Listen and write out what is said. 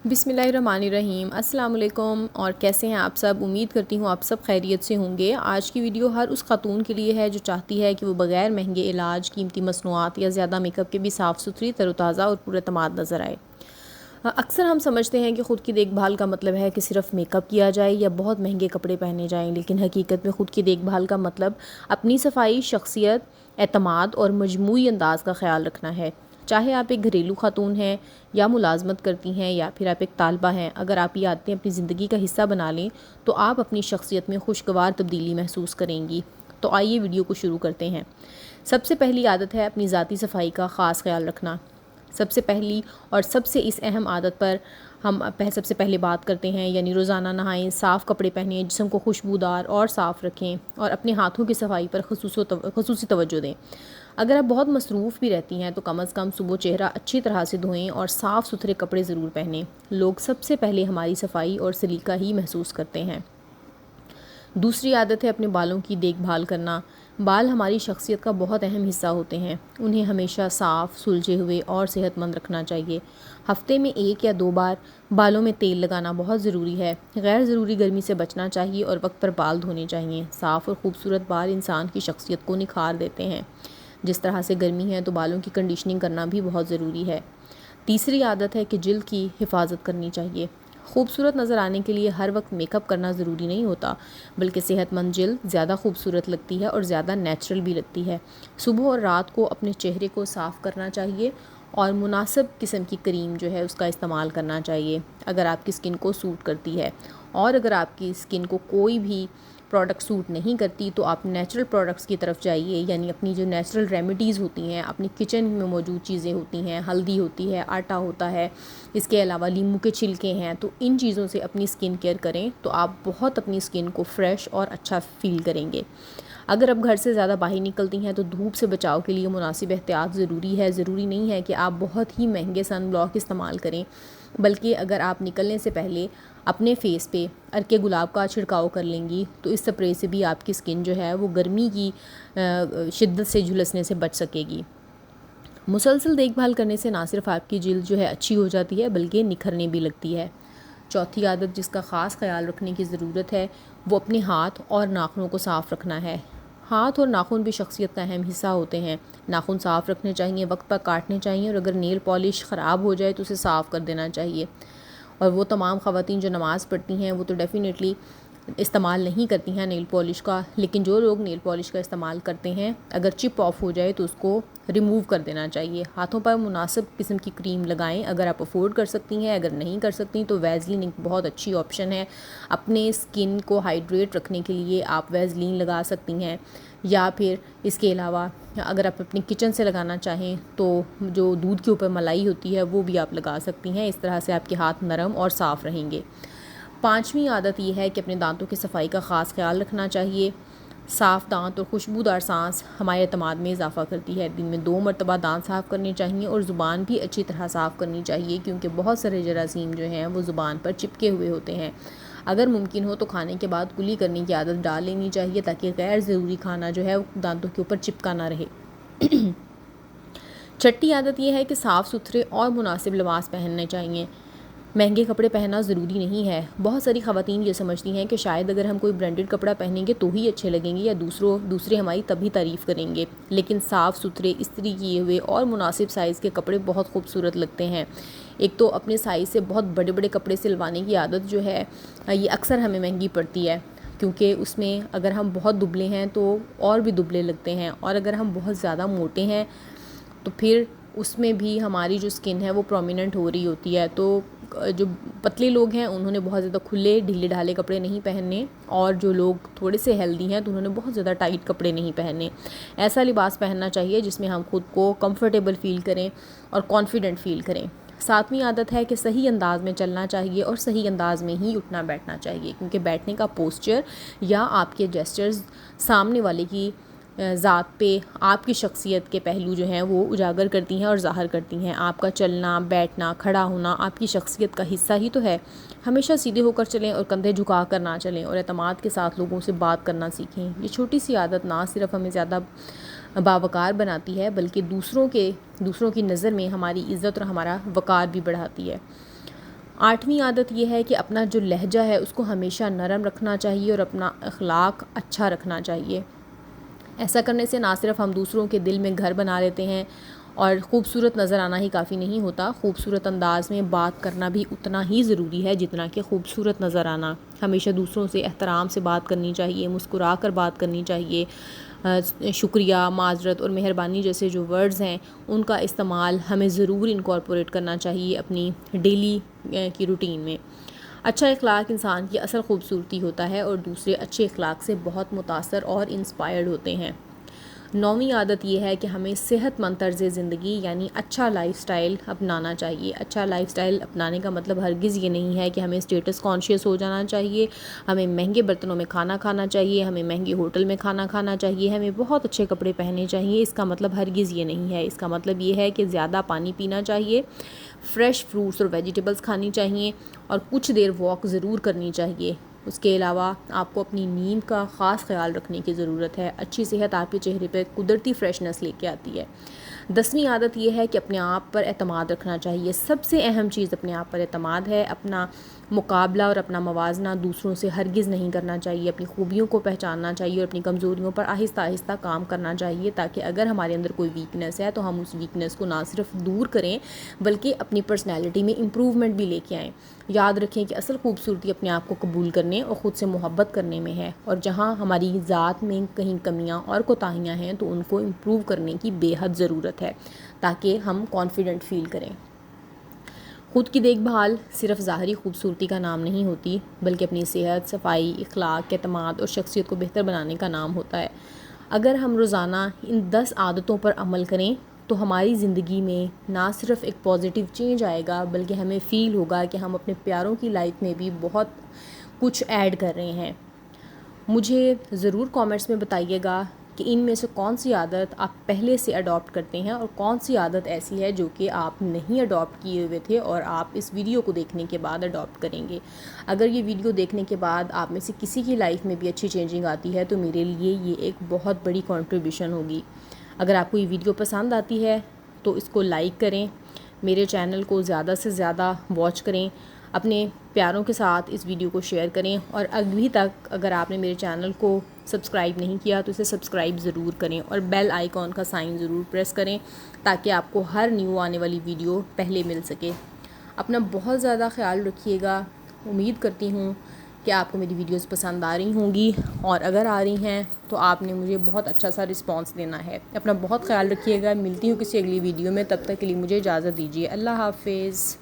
बिस्मिल्लाहिर्रहमानिर्रहीम। अस्सलाम वालेकुम। और कैसे हैं आप सब? उम्मीद करती हूँ आप सब खैरियत से होंगे। आज की वीडियो हर उस खातून के लिए है जो चाहती है कि वो बग़ैर महंगे इलाज, कीमती मसनूआत या ज़्यादा मेकअप के भी साफ़ सुथरी, तरोताज़ा और पुरएतमाद नज़र आए। अक्सर हम समझते हैं कि ख़ुद की देखभाल का मतलब है कि सिर्फ़ मेकअप किया जाए या बहुत महंगे कपड़े पहने जाएँ, लेकिन हकीकत में ख़ुद की देखभाल का मतलब अपनी सफाई, शख्सियत, एतमाद और मजमूई अंदाज़ का ख़्याल रखना है। चाहे आप एक घरेलू खातून हैं या मुलाजमत करती हैं या फिर आप एक तालबा हैं, अगर आप ये आदतें अपनी ज़िंदगी का हिस्सा बना लें तो आप अपनी शख्सियत में खुशगवार तब्दीली महसूस करेंगी। तो आइए वीडियो को शुरू करते हैं। सबसे पहली आदत है अपनी ज़ाती सफाई का ख़ास ख्याल रखना। सबसे पहली और सबसे इस अहम आदत पर हम सबसे पहले बात करते हैं, यानी रोज़ाना नहाएं, साफ़ कपड़े पहनें, जिस्म को खुशबूदार और साफ़ रखें और अपने हाथों की सफाई पर ख़ुसूसी तवज्जो दें। अगर आप बहुत मसरूफ़ भी रहती हैं तो कम अज़ कम सुबह चेहरा अच्छी तरह से धोएं और साफ़ सुथरे कपड़े ज़रूर पहनें। लोग सबसे पहले हमारी सफाई और सलीका ही महसूस करते हैं। दूसरी आदत है अपने बालों की देखभाल करना। बाल हमारी शख्सियत का बहुत अहम हिस्सा होते हैं। उन्हें हमेशा साफ़, सुलझे हुए और सेहतमंद रखना चाहिए। हफ्ते में 1 या 2 बार बालों में तेल लगाना बहुत ज़रूरी है। गैर ज़रूरी गर्मी से बचना चाहिए और वक्त पर बाल धोने चाहिए। साफ़ और ख़ूबसूरत बाल इंसान की शख्सियत को निखार देते हैं। जिस तरह से गर्मी है तो बालों की कंडीशनिंग करना भी बहुत ज़रूरी है। तीसरी आदत है कि जिल्द की हिफाजत करनी चाहिए। खूबसूरत नज़र आने के लिए हर वक्त मेकअप करना ज़रूरी नहीं होता, बल्कि सेहतमंद जिल्द ज़्यादा खूबसूरत लगती है और ज़्यादा नेचुरल भी लगती है। सुबह और रात को अपने चेहरे को साफ़ करना चाहिए और मुनासिब किस्म की क्रीम जो है उसका इस्तेमाल करना चाहिए अगर आपकी स्किन को सूट करती है। और अगर आपकी स्किन को कोई भी प्रोडक्ट सूट नहीं करती तो आप नेचुरल प्रोडक्ट्स की तरफ जाइए, यानी अपनी जो नेचुरल रेमेडीज़ होती हैं, अपनी किचन में मौजूद चीज़ें होती हैं, हल्दी होती है, आटा होता है, इसके अलावा नींबू के छिलके हैं, तो इन चीज़ों से अपनी स्किन केयर करें तो आप बहुत अपनी स्किन को फ्रेश और अच्छा फ़ील करेंगे। अगर आप घर से ज़्यादा बाहर निकलती हैं तो धूप से बचाव के लिए मुनासिब एहतियात ज़रूरी है। ज़रूरी नहीं है कि आप बहुत ही महंगे सन ब्लॉक इस्तेमाल करें, बल्कि अगर आप निकलने से पहले अपने फेस पे अर्के गुलाब का छिड़काव कर लेंगी तो इस स्प्रे से भी आपकी स्किन जो है वो गर्मी की शिद्दत से झुलसने से बच सकेगी। मुसलसल देखभाल करने से ना सिर्फ आपकी जिल्द जो है अच्छी हो जाती है, बल्कि निखरने भी लगती है। चौथी आदत जिसका ख़ास ख्याल रखने की ज़रूरत है वो अपने हाथ और नाखूनों को साफ़ रखना है। हाथ और नाखून भी शख्सियत का अहम हिस्सा होते हैं। नाखून साफ़ रखने चाहिए, वक्त पर काटने चाहिए और अगर नेल पॉलिश ख़राब हो जाए तो उसे साफ़ कर देना चाहिए। और वो तमाम ख़वातीन जो नमाज़ पढ़ती हैं वो तो डेफ़िनेटली इस्तेमाल नहीं करती हैं नेल पॉलिश का, लेकिन जो लोग नेल पॉलिश का इस्तेमाल करते हैं अगर चिप ऑफ हो जाए तो उसको रिमूव कर देना चाहिए। हाथों पर मुनासिब किस्म की क्रीम लगाएं अगर आप अफोर्ड कर सकती हैं। अगर नहीं कर सकती तो वैज़लीन एक बहुत अच्छी ऑप्शन है। अपने स्किन को हाइड्रेट रखने के लिए आप वैज़लीन लगा सकती हैं, या फिर इसके अलावा अगर आप अपनी किचन से लगाना चाहें तो जो दूध के ऊपर मलाई होती है वो भी आप लगा सकती हैं। इस तरह से आपके हाथ नरम और साफ़ रहेंगे। पाँचवीं आदत ये है कि अपने दांतों की सफाई का ख़ास ख्याल रखना चाहिए। साफ़ दांत और खुशबूदार सांस हमारे एतमाद में इजाफ़ा करती है। दिन में 2 मरतबा दांत साफ़ करने चाहिए और ज़ुबान भी अच्छी तरह साफ़ करनी चाहिए, क्योंकि बहुत सारे जरासीम जो हैं वो ज़ुबान पर चिपके हुए होते हैं। अगर मुमकिन हो तो खाने के बाद कुली करने की आदत डाल लेनी चाहिए ताकि गैर ज़रूरी खाना जो है वो दांतों के ऊपर चिपका ना रहे। छठी आदत यह है कि साफ़ सुथरे और मुनासिब लिबास पहनने चाहिए। महंगे कपड़े पहनना ज़रूरी नहीं है। बहुत सारी ख़वातीन ये समझती हैं कि शायद अगर हम कोई ब्रांडेड कपड़ा पहनेंगे तो ही अच्छे लगेंगे या दूसरे हमारी तभी तारीफ़ करेंगे, लेकिन साफ़ सुथरे इस्त्री किए हुए और मुनासिब साइज़ के कपड़े बहुत खूबसूरत लगते हैं। एक तो अपने साइज़ से बहुत बड़े बड़े कपड़े सिलवाने की आदत जो है ये अक्सर हमें महंगी पड़ती है, क्योंकि उसमें अगर हम बहुत दुबले हैं तो और भी दुबले लगते हैं, और अगर हम बहुत ज़्यादा मोटे हैं तो फिर उसमें भी हमारी जो स्किन है वो प्रोमिनेंट हो रही होती है। तो जो पतले लोग हैं उन्होंने बहुत ज़्यादा खुले ढीले ढाले कपड़े नहीं पहनने, और जो लोग थोड़े से हेल्दी हैं तो उन्होंने बहुत ज़्यादा टाइट कपड़े नहीं पहनने। ऐसा लिबास पहनना चाहिए जिसमें हम खुद को कंफर्टेबल फ़ील करें और कॉन्फिडेंट फ़ील करें। सातवीं आदत है कि सही अंदाज़ में चलना चाहिए और सही अंदाज़ में ही उठना बैठना चाहिए, क्योंकि बैठने का पोस्चर या आपके जेस्चर्स सामने वाले की ज़ात पे आपकी शख्सियत के पहलू जो हैं वो उजागर करती हैं और ज़ाहिर करती हैं। आपका चलना, बैठना, खड़ा होना आपकी शख्सियत का हिस्सा ही तो है। हमेशा सीधे होकर चलें और कंधे झुका कर ना चलें, और एतमाद के साथ लोगों से बात करना सीखें। ये छोटी सी आदत ना सिर्फ हमें ज़्यादा बावकार बनाती है, बल्कि दूसरों की नज़र में हमारी इज़्ज़त और हमारा वक़ार भी बढ़ाती है। 8ویں عادت یہ ہے کہ اپنا جو لہجہ ہے اس کو ہمیشہ نرم رکھنا چاہیے اور اپنا اخلاق اچھا رکھنا چاہیے۔ ایسا کرنے سے نہ صرف ہم دوسروں کے دل میں گھر بنا لیتے ہیں اور خوبصورت نظر آنا ہی کافی نہیں ہوتا، خوبصورت انداز میں بات کرنا بھی اتنا ہی ضروری ہے جتنا کہ خوبصورت نظر آنا۔ ہمیشہ دوسروں سے احترام سے بات کرنی چاہیے، مسکرا کر بات کرنی چاہیے، شکریہ، معذرت اور مہربانی جیسے جو ورڈز ہیں ان کا استعمال ہمیں ضرور انکارپوریٹ کرنا چاہیے اپنی ڈیلی کی روٹین میں۔ اچھا اخلاق انسان کی اصل خوبصورتی ہوتا ہے اور دوسرے اچھے اخلاق سے بہت متاثر اور انسپائرڈ ہوتے ہیں۔ 9ویں عادت یہ ہے کہ ہمیں صحت مند طرز زندگی یعنی اچھا لائف سٹائل اپنانا چاہیے۔ اچھا لائف سٹائل اپنانے کا مطلب ہرگز یہ نہیں ہے کہ ہمیں اسٹیٹس کانشیس ہو جانا چاہیے، ہمیں مہنگے برتنوں میں کھانا کھانا چاہیے، ہمیں مہنگے ہوٹل میں کھانا کھانا چاہیے، ہمیں بہت اچھے کپڑے پہننے چاہیے۔ اس کا مطلب ہرگز یہ نہیں ہے۔ اس کا مطلب یہ ہے کہ زیادہ پانی پینا چاہیے، فریش فروٹس اور ویجیٹیبلز کھانی چاہیے اور کچھ دیر واک ضرور کرنی چاہیے۔ اس کے علاوہ آپ کو اپنی نیند کا خاص خیال رکھنے کی ضرورت ہے۔ اچھی صحت آپ کے چہرے پہ قدرتی فریشنس لے کے آتی ہے۔ 10ویں عادت یہ ہے کہ اپنے آپ پر اعتماد رکھنا چاہیے۔ سب سے اہم چیز اپنے آپ پر اعتماد ہے۔ اپنا مقابلہ اور اپنا موازنہ دوسروں سے ہرگز نہیں کرنا چاہیے۔ اپنی خوبیوں کو پہچاننا چاہیے اور اپنی کمزوریوں پر آہستہ آہستہ کام کرنا چاہیے تاکہ اگر ہمارے اندر کوئی ویکنس ہے تو ہم اس ویکنس کو نہ صرف دور کریں بلکہ اپنی پرسنالٹی میں امپروومنٹ بھی لے کے آئیں۔ یاد رکھیں کہ اصل خوبصورتی اپنے آپ کو قبول کرنے اور خود سے محبت کرنے میں ہے، اور جہاں ہماری ذات میں کہیں کمیاں اور کوتاہیاں ہیں تو ان کو امپروو کرنے کی بے حد ضرورت ہے تاکہ ہم کانفیڈنٹ فیل کریں۔ خود کی دیکھ بھال صرف ظاہری خوبصورتی کا نام نہیں ہوتی بلکہ اپنی صحت، صفائی، اخلاق، اعتماد اور شخصیت کو بہتر بنانے کا نام ہوتا ہے۔ اگر ہم روزانہ ان 10 عادتوں پر عمل کریں تو ہماری زندگی میں نہ صرف ایک پازیٹیو چینج آئے گا بلکہ ہمیں فیل ہوگا کہ ہم اپنے پیاروں کی لائف میں بھی بہت کچھ ایڈ کر رہے ہیں۔ مجھے ضرور کامنٹس میں بتائیے گا کہ ان میں سے کون سی عادت آپ پہلے سے اڈاپٹ کرتے ہیں اور کون سی عادت ایسی ہے جو کہ آپ نہیں اڈاپٹ کیے ہوئے تھے اور آپ اس ویڈیو کو دیکھنے کے بعد اڈاپٹ کریں گے۔ اگر یہ ویڈیو دیکھنے کے بعد آپ میں سے کسی کی لائف میں بھی اچھی چینجنگ آتی ہے تو میرے لیے یہ ایک بہت بڑی کنٹریبیوشن ہوگی۔ اگر آپ کو یہ ویڈیو پسند آتی ہے تو اس کو لائک کریں، میرے چینل کو زیادہ سے زیادہ واچ کریں، اپنے پیاروں کے ساتھ اس ویڈیو کو شیئر کریں، اور ابھی تک اگر آپ نے میرے چینل کو سبسکرائب نہیں کیا تو اسے سبسکرائب ضرور کریں اور بیل آئیکن کا سائن ضرور پریس کریں تاکہ آپ کو ہر نیو آنے والی ویڈیو پہلے مل سکے۔ اپنا بہت زیادہ خیال رکھیے گا۔ امید کرتی ہوں کہ آپ کو میری ویڈیوز پسند آ رہی ہوں گی، اور اگر آ رہی ہیں تو آپ نے مجھے بہت اچھا سا رسپانس دینا ہے۔ اپنا بہت خیال رکھیے گا۔ ملتی ہوں کسی اگلی ویڈیو میں، تب تک کے لیے مجھے اجازت دیجیے۔ اللہ حافظ۔